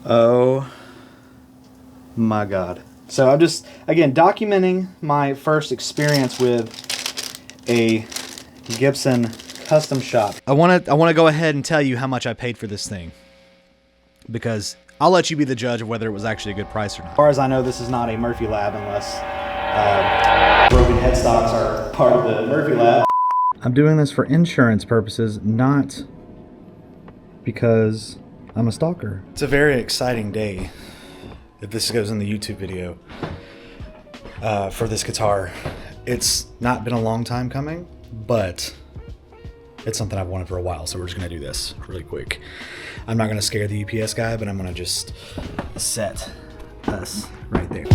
Oh my God. So I'm just, again, documenting my first experience with a Gibson custom shop. I want to go ahead and tell you how much I paid for this thing, because I'll let you be the judge of whether it was actually a good price or not. As far as I know, this is not a Murphy Lab unless broken headstocks are part of the Murphy Lab. I'm doing this for insurance purposes, not because I'm a stalker. It's a very exciting day, if this goes in the YouTube video, for this guitar. It's not been a long time coming, but it's something I've wanted for a while, so we're just gonna do this really quick. I'm not gonna scare the UPS guy, but I'm gonna just set us right there.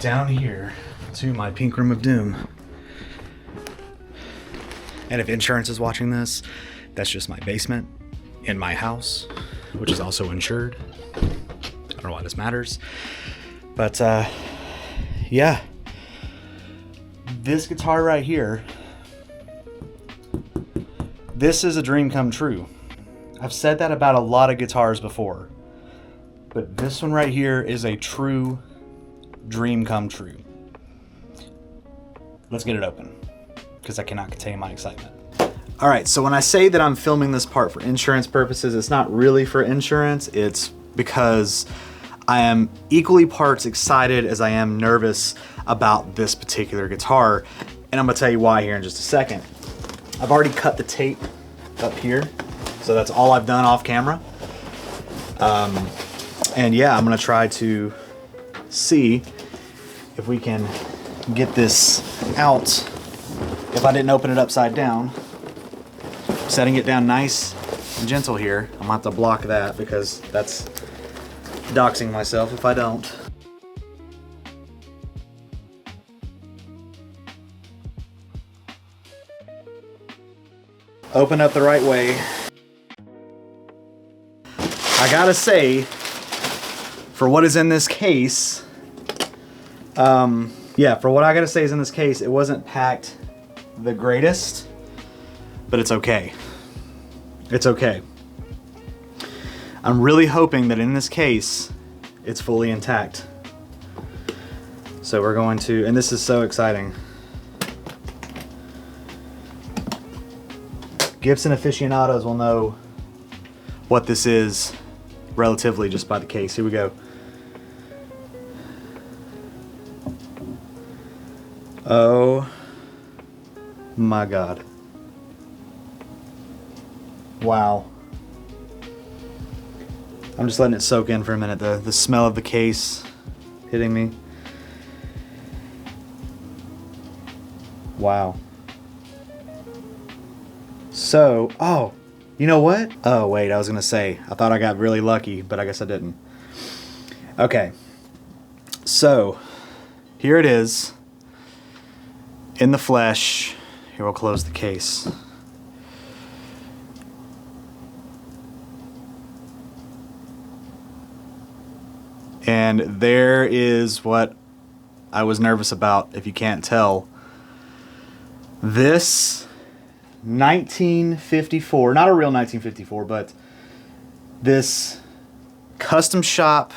Down here to my pink room of doom. And if insurance is watching this, that's just my basement in my house, which is also insured. I don't know why this matters, but yeah, this guitar right here, this is a dream come true. I've said that about a lot of guitars before, but this one right here is a true dream come true. Let's get it open, because I cannot contain my excitement. All right, so when I say that I'm filming this part for insurance purposes, it's not really for insurance. It's because I am equally parts excited as I am nervous about this particular guitar. And I'm gonna tell you why here in just a second. I've already cut the tape up here, so that's all I've done off camera. And yeah, I'm gonna try to see if we can get this out. If I didn't open it upside down, setting it down nice and gentle here. I'm gonna have to block that because that's doxing myself if I don't. Open up the right way. I gotta say, for what is in this case, yeah, for what I gotta say is in this case, it wasn't packed the greatest, but it's okay. It's okay. I'm really hoping that in this case, it's fully intact. So we're going to, and this is so exciting. Gibson aficionados will know what this is relatively just by the case. Here we go. Oh my God. Wow. I'm just letting it soak in for a minute. The smell of the case hitting me. Wow. So, oh, you know what? Oh, wait, I was gonna say, I thought I got really lucky, but I guess I didn't. Okay. So, here it is. In the flesh. Here, we'll close the case. And there is what I was nervous about, if you can't tell. This 1954, not a real 1954, but this custom shop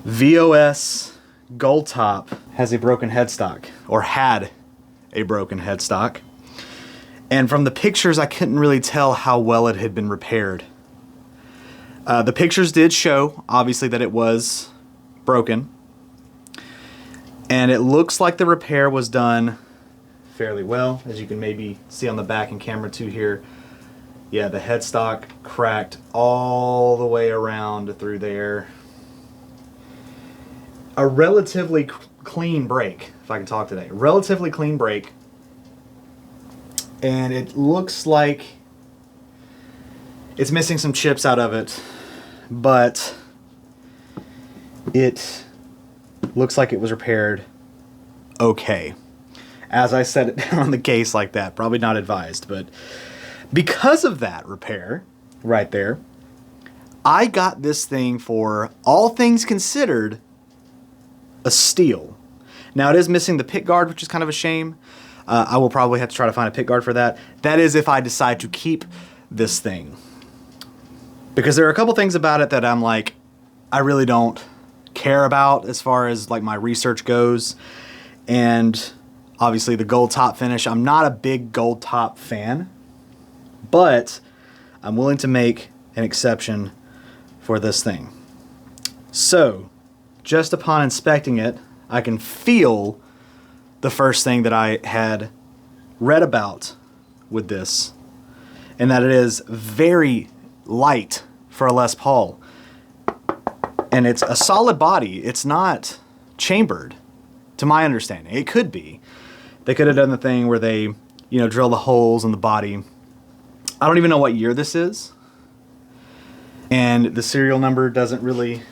VOS gold top has a broken headstock, or had a broken headstock. And from the pictures, I couldn't really tell how well it had been repaired. The pictures did show, obviously, that it was broken. And it looks like the repair was done fairly well, as you can maybe see on the back in camera 2 here. Yeah, the headstock cracked all the way around through there. A relatively clean break, if I can talk today. Relatively clean break. And it looks like it's missing some chips out of it, but it looks like it was repaired okay. As I set it down on the case like that, probably not advised, but because of that repair right there, I got this thing for, all things considered, a steal. Now it is missing the pick guard, which is kind of a shame. I will probably have to try to find a pick guard for that. That is if I decide to keep this thing. Because there are a couple things about it that I'm like, I really don't care about as far as like my research goes. And obviously the gold top finish, I'm not a big gold top fan, but I'm willing to make an exception for this thing. So just upon inspecting it, I can feel the first thing that I had read about with this, and that it is very light for a Les Paul. And it's a solid body. It's not chambered, to my understanding. It could be. They could have done the thing where they, drill the holes in the body. I don't even know what year this is. And the serial number doesn't really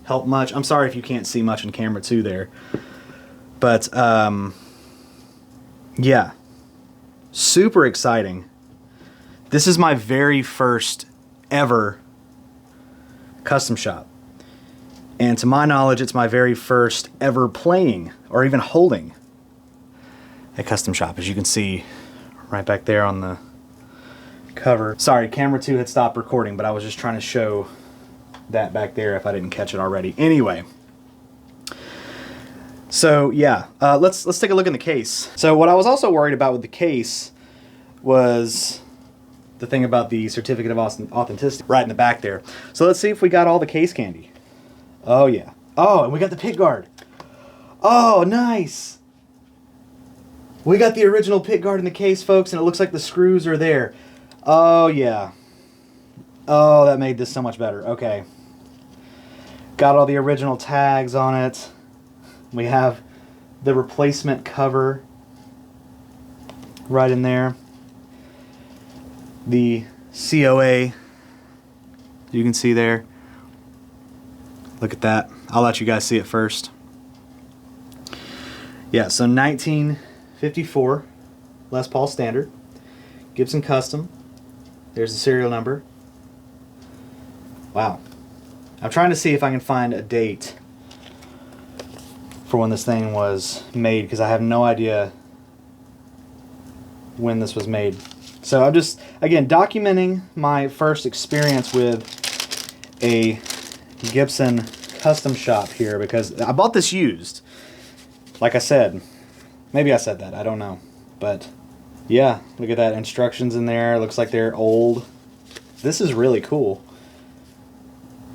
help much. I'm sorry if you can't see much on camera too there. But, yeah. Super exciting. This is my very first ever custom shop. And to my knowledge, it's my very first ever playing or even holding a custom shop, as you can see right back there on the cover. Sorry, camera 2 had stopped recording, but I was just trying to show that back there if I didn't catch it already. Anyway, so yeah, let's take a look in the case. So what I was also worried about with the case was the thing about the certificate of authenticity right in the back there. So let's see if we got all the case candy. Oh yeah. Oh, and we got the pick guard. Oh, nice. We got the original pick guard in the case, folks, and it looks like the screws are there. Oh yeah. Oh, that made this so much better. Okay. Got all the original tags on it. We have the replacement cover right in there. The COA, you can see there. Look at that. I'll let you guys see it first. Yeah, so 1954 Les Paul Standard, Gibson Custom. There's the serial number. Wow. I'm trying to see if I can find a date for when this thing was made, because I have no idea when this was made. So I'm just, again, documenting my first experience with a Gibson custom shop here, because I bought this used. Like I said, maybe I said that, I don't know. But yeah, look at that, instructions in there. Looks like they're old. This is really cool.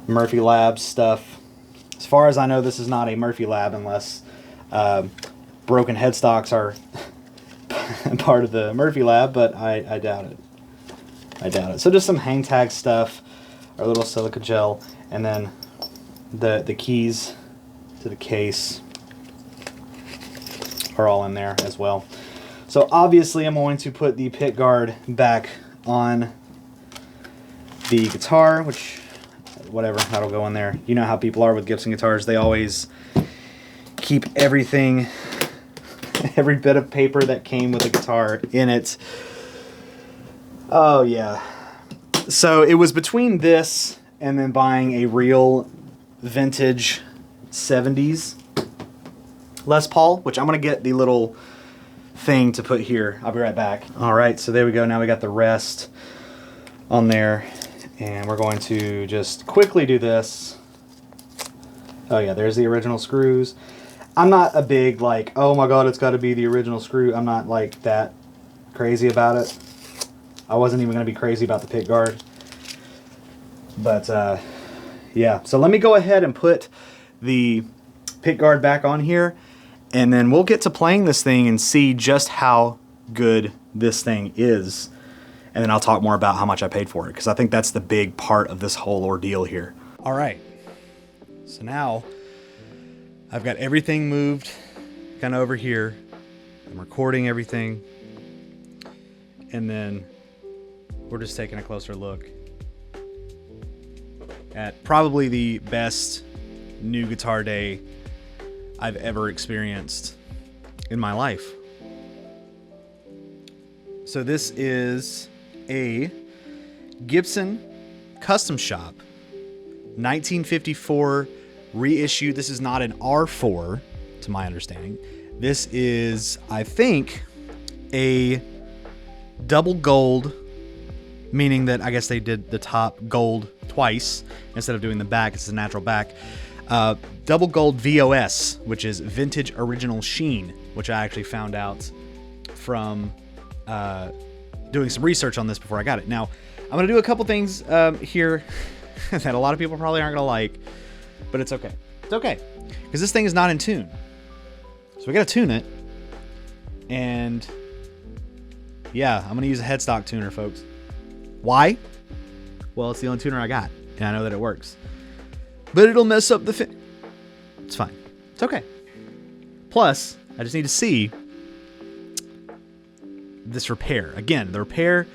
Murphy Labs stuff. As far as I know, this is not a Murphy Lab unless broken headstocks are part of the Murphy Lab, but I doubt it. I doubt it. So just some hang tag stuff, our little silica gel, and then the keys to the case are all in there as well. So obviously I'm going to put the pick guard back on the guitar, which, whatever, that'll go in there. You know how people are with Gibson guitars. They always keep everything, every bit of paper that came with the guitar in it. Oh yeah. So it was between this and then buying a real vintage 70s Les Paul, which I'm going to get the little thing to put here. I'll be right back. All right, so there we go. Now we got the rest on there, and we're going to just quickly do this. Oh yeah, there's the original screws. I'm not a big, like, oh my god, it's got to be the original screw. I'm not like that crazy about it. I wasn't even going to be crazy about the pick guard. But yeah, so let me go ahead and put the pick guard back on here, and then we'll get to playing this thing and see just how good this thing is. And then I'll talk more about how much I paid for it, because I think that's the big part of this whole ordeal here. All right, so now I've got everything moved kind of over here. I'm recording everything, and then we're just taking a closer look at probably the best new guitar day I've ever experienced in my life. So this is a Gibson Custom Shop 1954 reissued. This is not an R4, to my understanding. This is, I think, a double gold, meaning that I guess they did the top gold twice instead of doing the back. It's a natural back. Double gold VOS, which is Vintage Original Sheen, which I actually found out from doing some research on this before I got it. Now, I'm going to do a couple things here that a lot of people probably aren't going to like, but it's okay. It's okay, because this thing is not in tune. So we got to tune it, and yeah, I'm going to use a headstock tuner, folks. Why? Well, it's the only tuner I got, and I know that it works. But it'll mess up the fit. It's fine. It's okay. Plus, I just need to see this repair. Again, the repair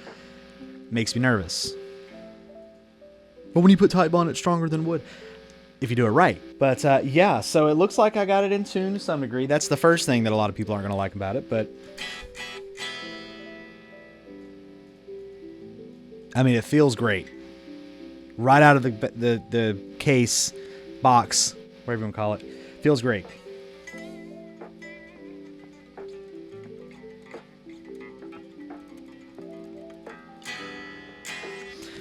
makes me nervous. But when you put Titebond, it's stronger than wood. If you do it right. But yeah, so it looks like I got it in tune to some degree. That's the first thing that a lot of people aren't going to like about it. But I mean, it feels great. Right out of the case, box, whatever you want to call it. Feels great.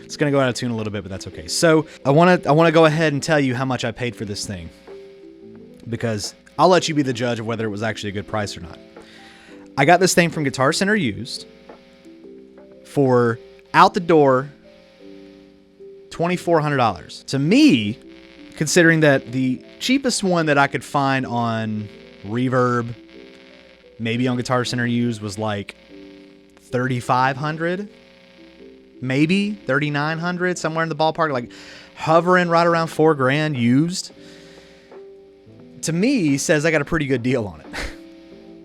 It's going to go out of tune a little bit, but that's okay. So I want to go ahead and tell you how much I paid for this thing, because I'll let you be the judge of whether it was actually a good price or not. I got this thing from Guitar Center used for out the door $2,400. To me, considering that the cheapest one that I could find on Reverb, maybe on Guitar Center used, was like $3,500, maybe $3,900, somewhere in the ballpark, like hovering right around $4,000 used. To me, says I got a pretty good deal on it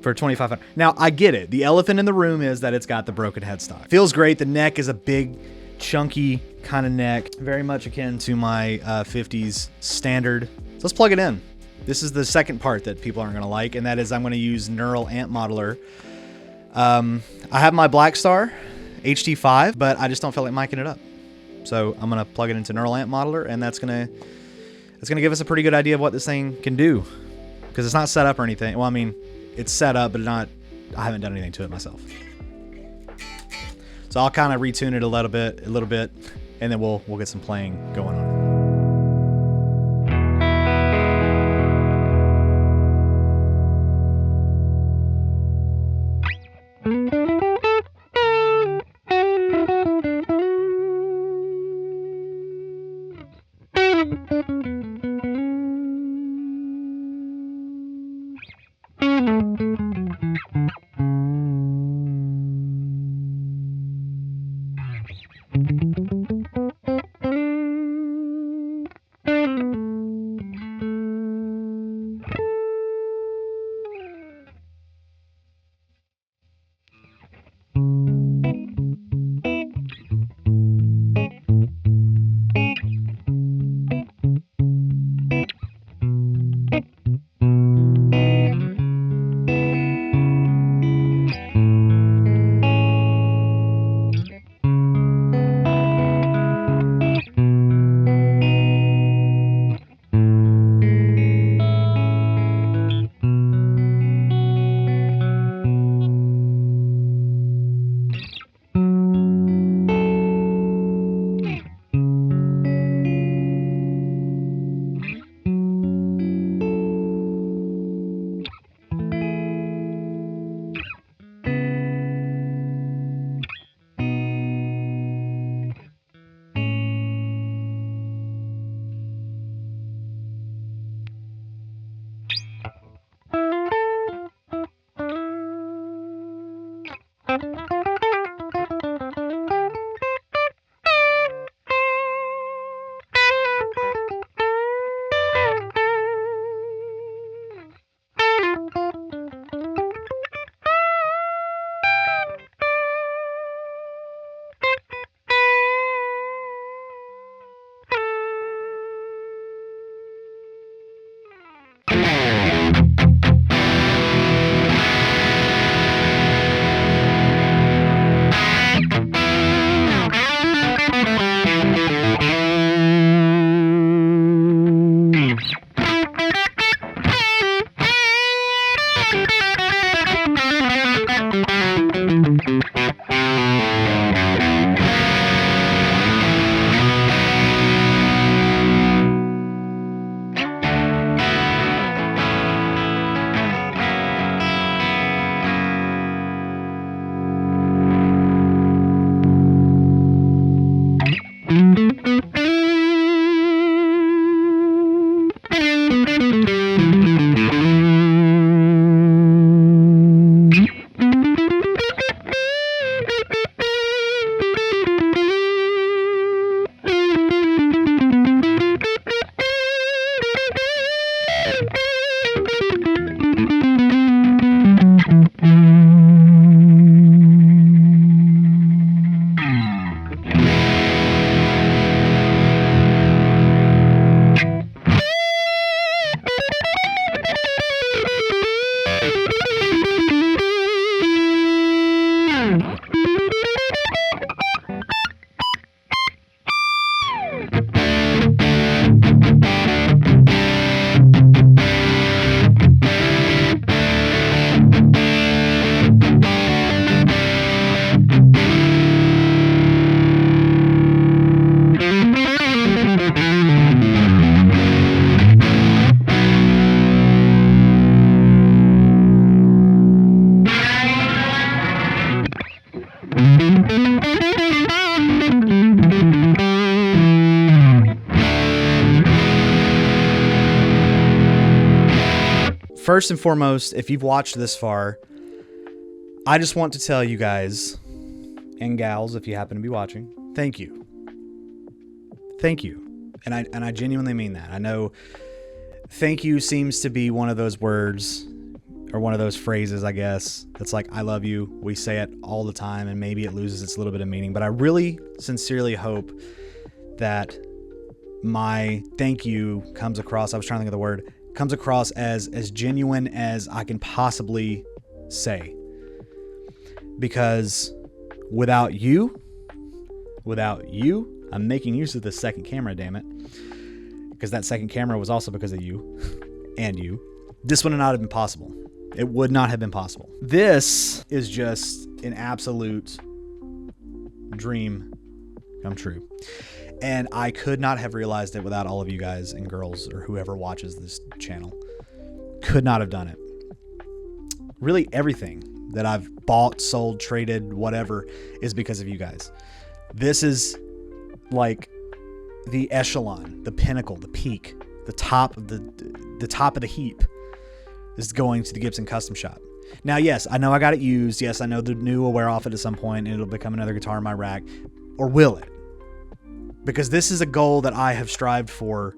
for $2,500. Now, I get it. The elephant in the room is that it's got the broken headstock. Feels great. The neck is a big, chunky kind of neck, very much akin to my 50s standard. So let's plug it in. This is the second part that people aren't going to like, and that is I'm going to use Neural Amp Modeler. I have my Blackstar HT5, but I just don't feel like miking it up. So I'm going to plug it into Neural Amp Modeler, and that's going to give us a pretty good idea of what this thing can do, because it's not set up or anything. Well, I mean, it's set up, but I haven't done anything to it myself. So I'll kind of retune it a little bit, and then we'll get some playing going on. First and foremost, if you've watched this far, I just want to tell you guys, and gals, if you happen to be watching, thank you. Thank you. And I genuinely mean that. I know thank you seems to be one of those words, or one of those phrases, I guess, that's like, I love you. We say it all the time, and maybe it loses its little bit of meaning. But I really sincerely hope that my thank you comes across, I was trying to think of the word, comes across as genuine as I can possibly say. Because without you, I'm making use of the second camera, damn it. Because that second camera was also because of you and you. This would not have been possible. It would not have been possible. This is just an absolute dream come true. And I could not have realized it without all of you guys and girls or whoever watches this channel. Could not have done it. Really everything that I've bought, sold, traded, whatever is because of you guys. This is like the echelon, the pinnacle, the peak, the top of the heap is going to the Gibson Custom Shop. Now, yes, I know I got it used. Yes, I know the new will wear off at some point and it'll become another guitar in my rack. Or will it? Because this is a goal that I have strived for.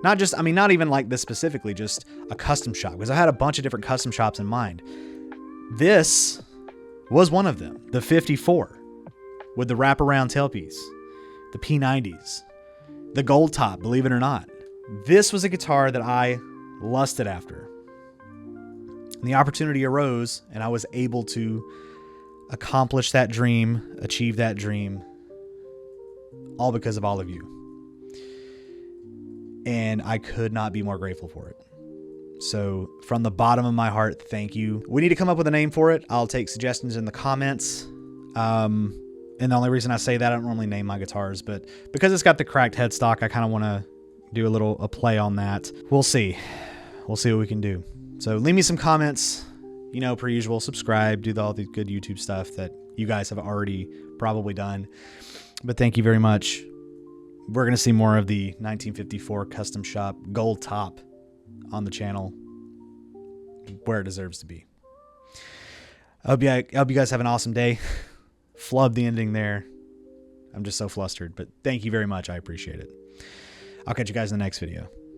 Not just, I mean, not even like this specifically, just a custom shop. Because I had a bunch of different custom shops in mind. This was one of them. The 54 with the wraparound tailpiece. The P90s. The gold top, believe it or not. This was a guitar that I lusted after. And the opportunity arose and I was able to accomplish that dream, achieve that dream. All because of all of you. And I could not be more grateful for it. So from the bottom of my heart, thank you. We need to come up with a name for it. I'll take suggestions in the comments. And the only reason I say that, I don't normally name my guitars, but because it's got the cracked headstock, I kind of want to do a play on that. We'll see. We'll see what we can do. So leave me some comments, you know, per usual, subscribe, do all the good YouTube stuff that you guys have already probably done. But thank you very much. We're going to see more of the 1954 Custom Shop gold top on the channel where it deserves to be. I hope you guys have an awesome day. Flub the ending there. I'm just so flustered, but thank you very much. I appreciate it. I'll catch you guys in the next video.